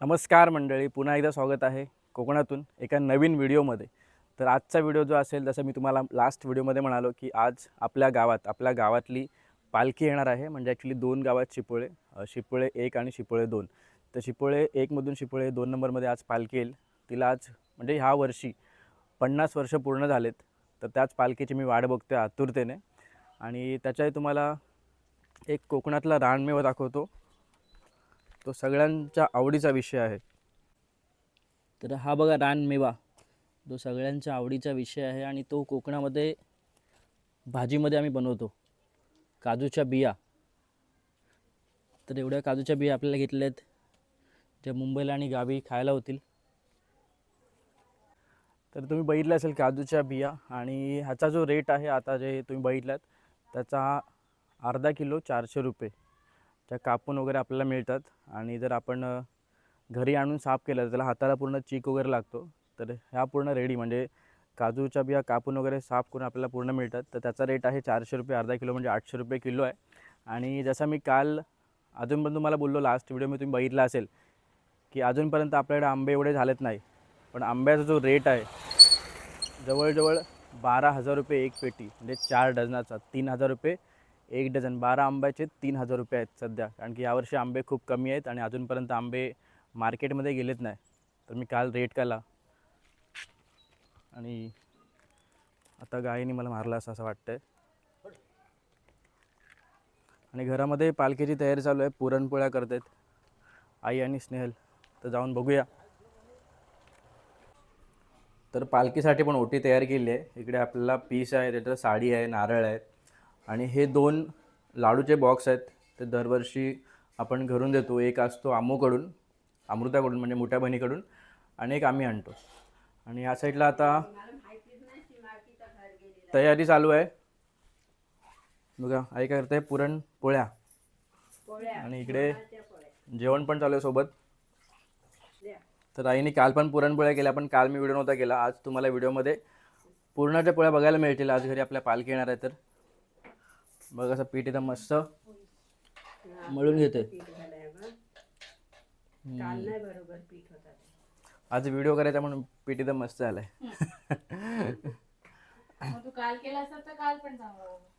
नमस्कार मंडळी, पुन्हा एकदा स्वागत आहे कोकणातून एका नवीन व्हिडिओमध्ये. तर आजचा व्हिडिओ जो असेल, जसं मी तुम्हाला लास्ट व्हिडिओमध्ये म्हणालो की आज आपल्या गावातली पालखी येणार आहे. म्हणजे ॲक्च्युली दोन गावात शिपोळे, शिपोळे 1 आणि शिपोळे 2. तर शिपोळे 1 मधून शिपोळे 2 नंबरमध्ये आज पालखी येईल. तिला आज म्हणजे ह्या वर्षी 50 वर्ष पूर्ण झालेत. तर त्याच पालखीची मी वाट बघतोय आतुरतेने. आणि त्याच्याही तुम्हाला एक कोकणातला रानमेवा दाखवतो. तो सगळ्यांच्या आवडीचा विषय आहे. तर हा बघा रानमेवा, जो सगळ्यांच्या आवडीचा विषय आहे आणि तो कोकणामध्ये भाजीमध्ये आम्ही बनवतो. काजूच्या बिया. तर एवढ्या काजूच्या बिया आपल्याला घेतल्यात ज्या मुंबईला आणि गावी खायला होतील. तर तुम्ही बघितलं असेल काजूच्या बिया, आणि ह्याचा जो रेट आहे आता जे तुम्ही बघितलात त्याचा अर्धा किलो 400 रुपये. त्या कापून वगैरे आपल्याला मिळतात. आणि जर आपण घरी आणून साफ केलं तर त्याला हाताला पूर्ण चीक वगैरे लागतो. तर ह्या पूर्ण रेडी म्हणजे काजूच्या बिया कापून वगैरे साफ करून आपल्याला पूर्ण मिळतात. तर त्याचा रेट आहे 400 रुपये अर्धा किलो, म्हणजे 800 रुपये किलो आहे. आणि जसं मी काल अजून पण तुम्हाला बोललो, लास्ट व्हिडिओ मी तुम्ही बघितला असेल की अजूनपर्यंत आपल्याकडे आंबे एवढे झालेत नाही. पण आंब्याचा जो रेट आहे जवळजवळ 12,000 रुपये एक पेटी, म्हणजे 4 डझनाचा 3,000 रुपये एक डझन. 12 आंब्याचे 3,000 रुपये आहेत सध्या. कारण की यावर्षी आंबे खूप कमी आहेत आणि अजूनपर्यंत आंबे मार्केटमध्ये गेलेत नाही. तर मी काल रेट केला आणि आता गायीने मला मारला असं वाटतंय. आणि घरामध्ये पालखीची तयारी चालू आहे. पुरणपोळ्या करतात आई आणि स्नेहल. तर जाऊन बघूया. तर पालखीसाठी पण ओटी तयार केली आहे. इकडे आपल्याला पीस आहे, त्याच्यात साडी आहे, नारळ आहे. आणि हे 2 लाडूचे बॉक्स आहेत. ते दरवर्षी आपण घरून देतो. एक असतो अमृताकडून म्हणजे मोठ्या बहिणीकडून, आणि एक आम्ही आणतो. आणि या साईडला आता तयारी चालू आहे. बघा आई काय करते, पुरणपोळ्या. आणि इकडे जेवण पण चालू आहे सोबत. तर आईने काल पण पुरणपोळ्या केल्या, पण काल मी व्हिडिओ नव्हता केला. आज तुम्हाला व्हिडिओमध्ये पुरणाच्या पोळ्या बघायला मिळतील. आज घरी आपल्या पालखी येणार आहे. तर बघा असं पीठ एकदम मस्त मळून घेते. आज व्हिडिओ करायचा म्हणून पीठ एकदम मस्त आलाय.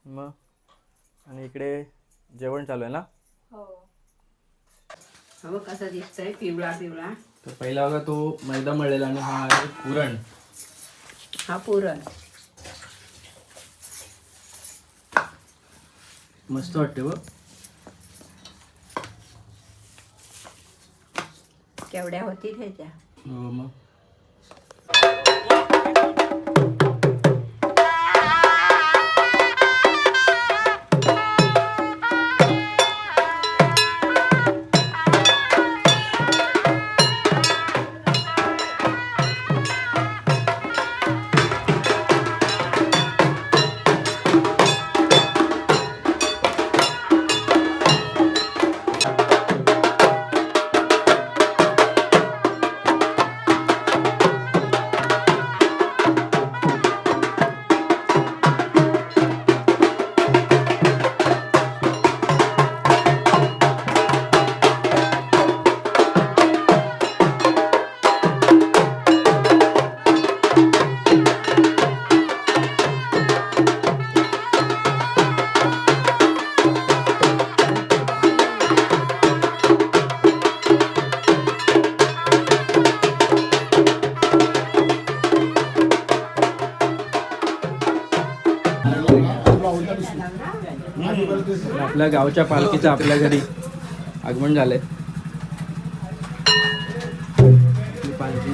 मग आणि इकडे जेवण चालू आहे ना. हो कसा दिसतोय, पिवळा पिवळा. तर पहिला बघा तो मैदा मळलेला, आणि हा आहे पुरण. हा पुरण मस्त वाटते व. केवढ्या होती त्याच्या. हो मग. आपल्या गावच्या पालखीचं आपल्या घरी आगमन झालंय. पालखी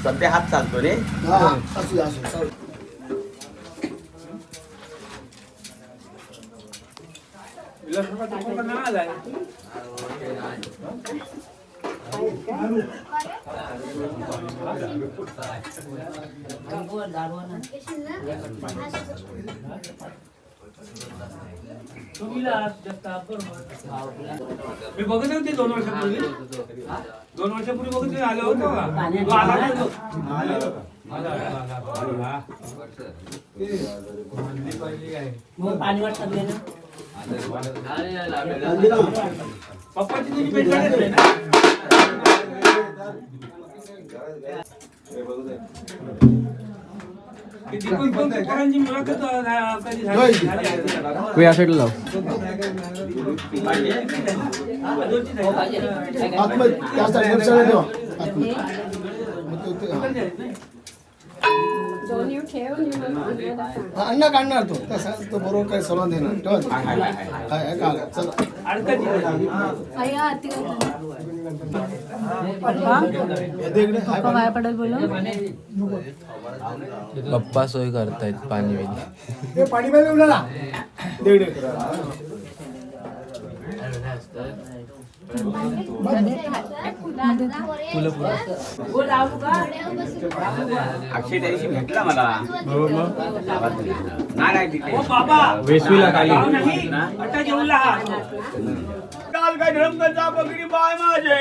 सध्या हात चालतो रे. मी बघत होते 2 वर्षापूर्वी. 2 वर्षापूर्वी बघत आलो होतो का. पाणी वाटत ना. पप्पाची तुझी भेट झाली ना. पोरांची मुलाखत कधी झाली तू या साईडला लाव. अण्णा काढणार तो तसा तो बरोबर काय सलाम देणार चला पप्पा सोय करतायत पाणी बिनी. पाणी प्यायला उडाला दे अक्षय त्या दिवशी भेटला मला नाही तिकडे बाबा वेसवीला खाली. भाव नाही आता जेवला हा काल काय ढमकचा बकरी बाय माझे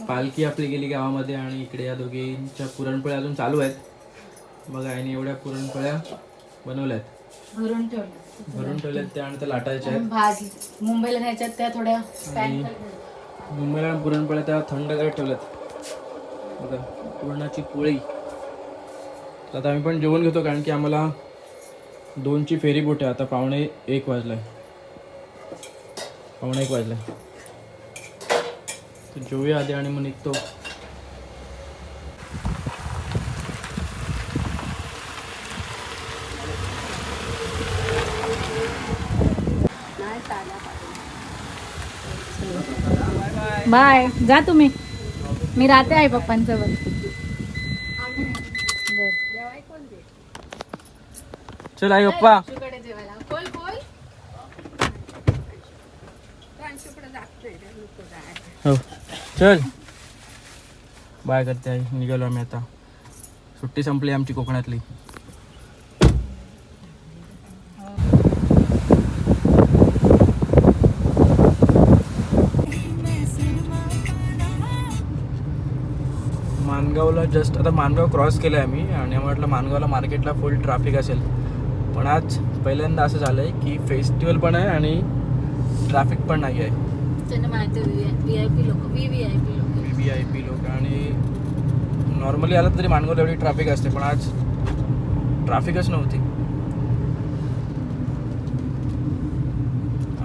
पालखी आपली गेली गावामध्ये आणि इकडे या दोघींच्या पुरणपोळ्या अजून चालू आहेत. बघा आईने एवढ्या पुरणपोळ्या बनवल्यात, भरून ठेवलं भरून ठेवल्यात त्या आणि त्या लाटायच्या आहेत. भाजी मुंबईला न्यायच्यात त्या थोड्या आणि मुंबईला पुरणपोळ्या त्या थंड करत ठेवल्यात. बघा पुरणाची पोळी. तर आता आम्ही पण जेवण घेतो कारण की आम्हाला 2ची फेरी बोट आहे. आता 1:45 वाजलाय, 1:45 वाजलाय. तर जेवूया आधी आणि मग निघतो. बाय. जा तुम्ही, मी राहते आई पप्पांसोबत. चल आई पप्पा. हो चल बाय करते आई. निघालो आम्ही आता. सुट्टी संपली आमची कोकणातली. मानगावला जस्ट आता मानगाव क्रॉस केलं आहे आम्ही आणि म्हटलं मानगावला मार्केटला फुल ट्रॅफिक असेल, पण आज पहिल्यांदा असं झालं आहे की फेस्टिवल पण आहे आणि ट्रॅफिक पण नाही आहे. त्यांना माहिती VIP लोक, VVIP लोक. VIP लोक. आणि नॉर्मली आलं तरी मानगावला एवढी ट्रॅफिक असते, पण आज ट्रॅफिकच नव्हती.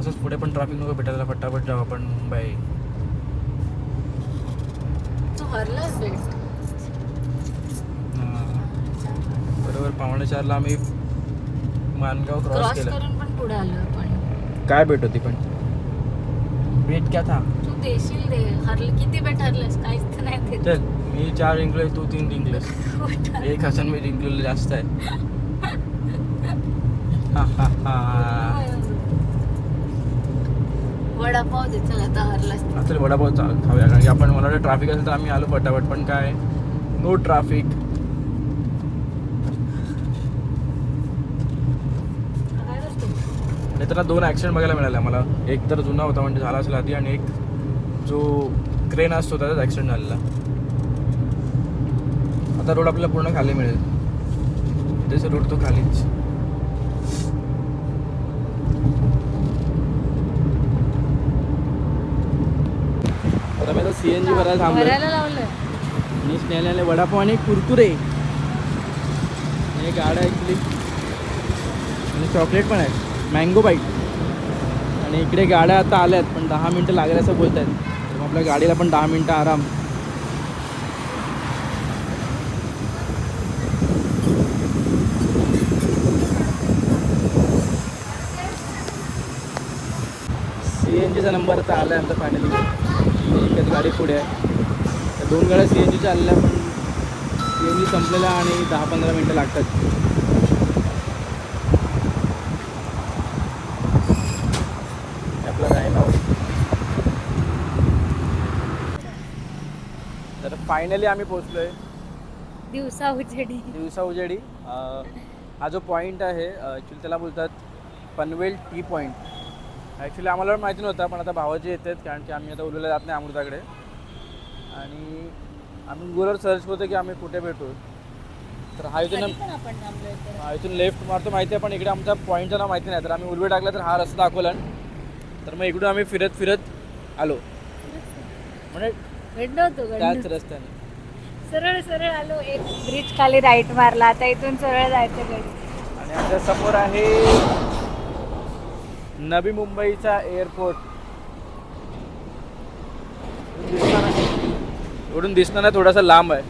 असंच पुढे पण ट्रॅफिक नको भेटायला, फटाफट जाऊ आपण मुंबई. तू हरलास भेट. बरोबर 3:45 आम्ही मानगाव क्रॉस क्रॉस केलं. करून पण पुढे आलो आपण. काय भेट होती पण वेट क्या था. तू देशील दे. हरल किती भेट हरलास काहीच तर नाही देत. चल मी 4 जिंकलोय, तू 3 जिंकलेस. 1 हसन मी जिंकलेलं जास्त आहे. वडापाव दे चल आता हरलास. चल वडापाव खाऊया कारण की आपण मला वाटतं ट्रॅफिक असेल तर आम्ही आलो फटाफट, पण काय नो ट्रॅफिक. येताना 2 ॲक्सिडेंट बघायला मिळाले मला. एक तर जुना होता म्हणजे झाला असेल आधी, आणि एक जो क्रेन असतो त्याचाच ॲक्सिडेंट झालेला. आता रोड आपल्याला पूर्ण खाली मिळेल. इथेच रोड तो खालीच. आता मी आता CNG भरायला थांबलो भरायला लावलंय. आणि स्नेहलने वडापाव आणि कुरकुरे, हे गाड्या ॲक्च्युली, आणि चॉकलेट पण आहे, मँगो बाईट. आणि इकडे गाड्या आता आल्यात पण 10 मिनटं लागेल असं बोलत आहेत. तर मग आपल्या गाडीला पण 10 मिनटं आराम. CNGचा नंबर आता आला आहे आमचा फायनली. एकच गाडी पुढे आहे. तर 2 गाड्या CNGच्या आलेल्या, पण CNG संपलेला आणि 10-15 मिनटं लागतात. आपलं राहील. तर फायनली आम्ही पोचलो आहे दिवसा उजेडी. दिवसा उजेडी. हा जो पॉईंट आहे ॲक्च्युली त्याला बोलतात पनवेल टी पॉईंट. ॲक्च्युली आम्हाला पण माहिती नव्हता, पण आता भावाचे येतात कारण की आम्ही आता उरलेला जात नाही अमृताकडे. आणि आम्ही गुगलवर सर्च करतो की आम्ही कुठे भेटू. तर हा इथून इथून लेफ्ट मारतो माहिती आहे, पण इकडे आमच्या पॉईंटचं नाव माहिती नाही. तर आम्ही उलवे टाकला तर हा रस्ता दाखवला. तर मग इकडून आम्ही फिरत फिरत आलो, म्हणजे गड्ड होतो त्याच रस्त्याने. सरळ सरळ आलो. एक ब्रिज खाली राईट मारला. आता इथून सरळ जायचं घरी. आणि आमच्या समोर आहे नवी मुंबईचा एअरपोर्ट. इकडून दिसणार नाही, थोडासा लांब आहे.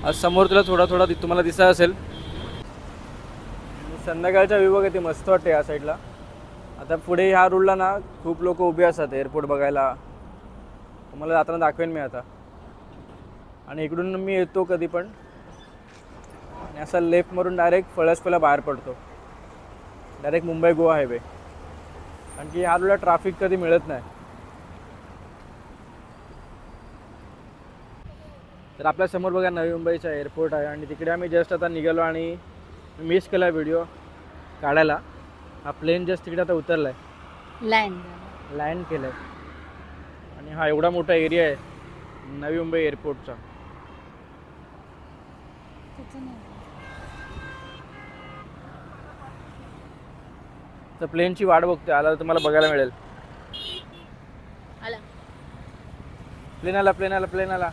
आज समोर तुला थोडा थोडा तुम्हाला दिसत असेल. संध्याकाळचा व्ह्यू बघा, किती मस्त वाटते या साईडला. आता पुढे ह्या रोडला ना खूप लोक उभे असतात एअरपोर्ट बघायला. तुम्हाला जाताना दाखवेन मी आता. आणि इकडून मी येतो कधी पण, आणि असा लेफ्ट मारून डायरेक्ट फळसपेला बाहेर पडतो, डायरेक्ट मुंबई गोवा हायवे. कारण की ह्या रोडला ट्रॅफिक कधी मिळत नाही. तर आपल्या समोर बघा नवी मुंबईचा एअरपोर्ट आहे. आणि तिकडे आम्ही जस्ट आता निघालो आणि मिस केला व्हिडिओ काढायला. हा प्लेन जस्ट तिकडे आता उतरला आहे, लँड केलं आहे. आणि हा एवढा मोठा एरिया आहे नवी मुंबई एअरपोर्टचा. तर प्लेनची वाट बघते, आला तर तुम्हाला बघायला मिळेल. प्लेन आला, प्लेन आला, प्लेन आला.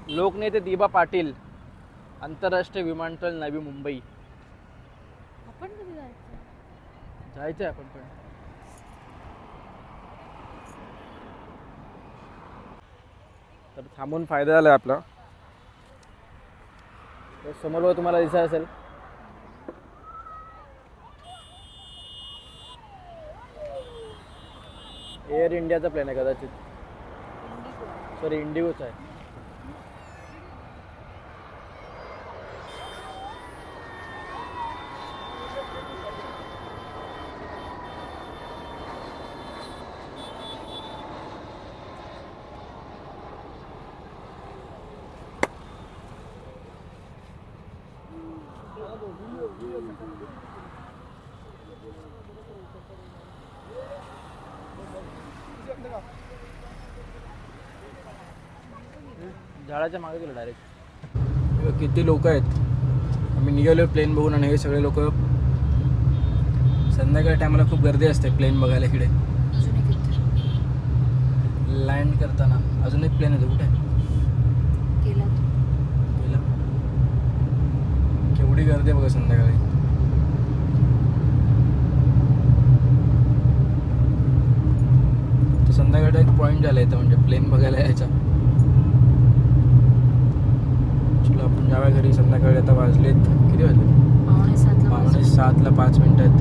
लोकनेते दिबा पाटील, आंतरराष्ट्रीय विमानतळ नवी मुंबई. आपण कधी जायचं? जायचं आहे आपण पण. तर थांबून फायदा झाला आपला. समोर बघा तुम्हाला दिसत असेल एअर इंडियाचा प्लेन आहे कदाचित. सॉरी, इंडिगोचा आहे. झाडाच्या मागे गेलो डायरेक्ट. किती लोक आहेत. आम्ही निघालो प्लेन बघून, आणि हे सगळे लोक संध्याकाळी टायमाला खूप गर्दी असते प्लेन बघायला इकडे. लँड करताना अजून एक प्लेन येतो. कुठे गेला? केवढी गर्दी आहे बघा संध्याकाळी. तर संध्याकाळचा एक पॉईंट झाला इथं, म्हणजे प्लेन बघायला यायचा. चलो आपण जाऊया घरी. संध्याकाळी आता वाजलेत किती वाजले? 6:45. 7:05 आहेत.